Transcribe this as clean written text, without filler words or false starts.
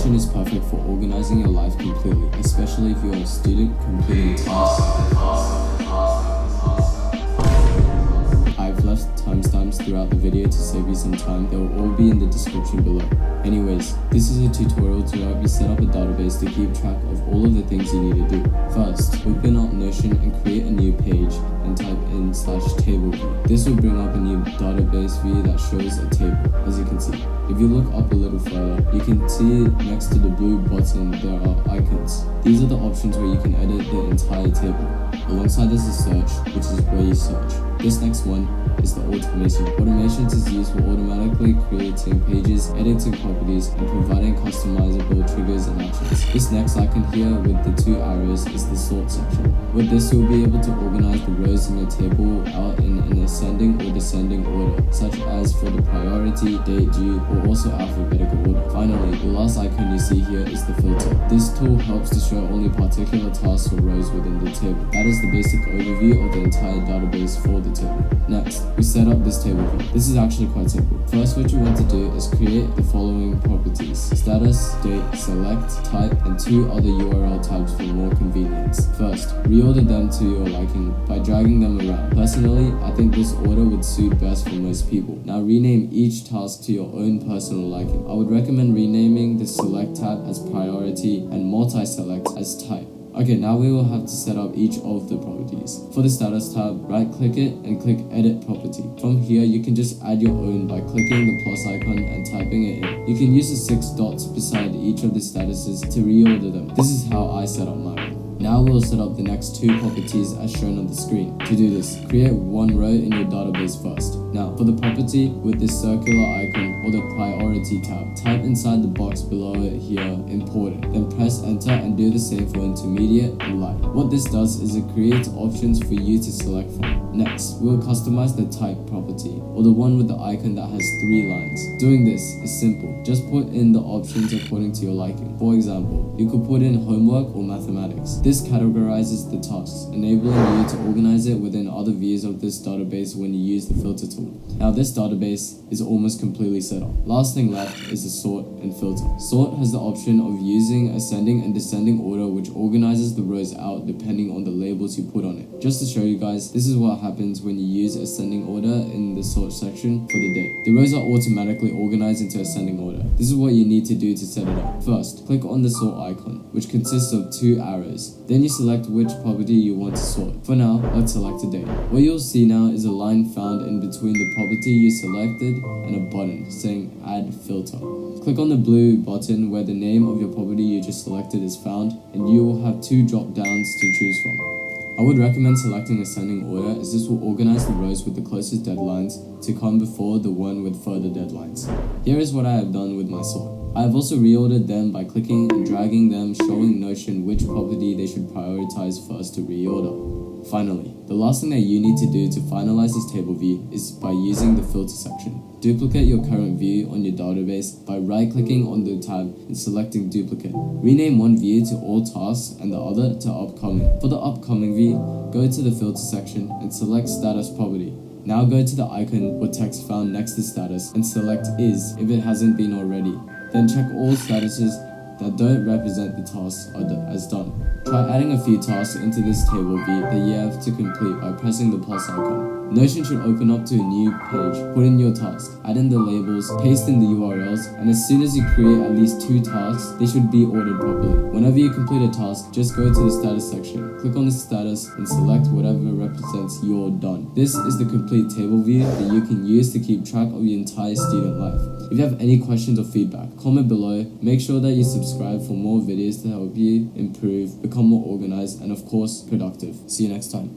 section is perfect for organizing your life completely, especially if you're a student completing tasks. I've left timestamps throughout the video to save you some time. They will all be in the description below. Anyways, this is a tutorial to help you set up a database to keep track of all of the things you need to do. First, open up Notion and create a new page and type in /table view. This will bring up a new database view that shows a table, as you can see. If you look up a little further, you can see next to the blue button there are icons. These are the options where you can edit the entire table. Alongside this is search, which is where you search. This next one is the automation. Automations is used for automatically creating pages, editing properties, and providing customizable triggers and actions. This next icon here with the two arrows is the sort section. With this, you'll be able to organize the rows in your table out in an ascending or descending order, such as for the priority, date due, or also alphabetical order. Finally, the last icon you see here is the filter. This tool helps to show only particular tasks or rows within the table. That is the basic overview of the entire database for the table. Next, we set up this table view. This is actually quite simple. First, what you want to do is create the following properties: status, date, select, type, and two other URL types for more convenience. First, reorder them to your liking by dragging them around. Personally, I think this order would suit best for most people. Now rename each task to your own personal liking. I would recommend renaming the select tab as priority and multi-select as type. Okay, now we will have to set up each of the properties. For the status tab, right click it and click edit property. From here, you can just add your own by clicking the plus icon and typing it in. You can use the 6 dots beside each of the statuses to reorder them. This is how I set up mine. Now we'll set up the next two properties as shown on the screen. To do this, create one row in your database first. Now, for the property with this circular icon or the priority tab, type inside the box below it here, important. Then press enter and do the same for intermediate and light. What this does is it creates options for you to select from. Next, we'll customize the type property, or the one with the icon that has 3 lines. Doing this is simple. Just put in the options according to your liking. For example, you could put in homework or mathematics. This categorizes the tasks, enabling you to organize it within other views of this database when you use the filter tool. Now this database is almost completely set up. Last thing left is the sort and filter. Sort has the option of using ascending and descending order, which organizes the rows out depending on the labels you put on it. Just to show you guys, this is what happens when you use ascending order in the sort section for the date. The rows are automatically organized into ascending order. This is what you need to do to set it up. First, click on the sort icon, which consists of 2 arrows. Then you select which property you want to sort. For now, let's select a date. What you'll see now is a line found in between the property you selected and a button saying add filter. Click on the blue button where the name of your property you just selected is found, and you will have 2 drop downs to choose from. I would recommend selecting ascending order, as this will organize the rows with the closest deadlines to come before the one with further deadlines. Here is what I have done with my sort. I have also reordered them by clicking and dragging them, showing Notion which property they should prioritize first to reorder. Finally, the last thing that you need to do to finalize this table view is by using the filter section. Duplicate your current view on your database by right-clicking on the tab and selecting duplicate. Rename one view to all tasks and the other to upcoming. For the upcoming view, go to the filter section and select status property. Now go to the icon or text found next to status and select is if it hasn't been already. Then check all statuses that don't represent the tasks as done. Try adding a few tasks into this table view that you have to complete by pressing the plus icon. Notion should open up to a new page. Put in your task, add in the labels, paste in the URLs, and as soon as you create at least 2 tasks, they should be ordered properly. Whenever you complete a task, just go to the status section, click on the status, and select whatever represents you're done. This is the complete table view that you can use to keep track of your entire student life. If you have any questions or feedback, comment below. Make sure that you subscribe for more videos to help you improve, become more organized, and of course, productive. See you next time.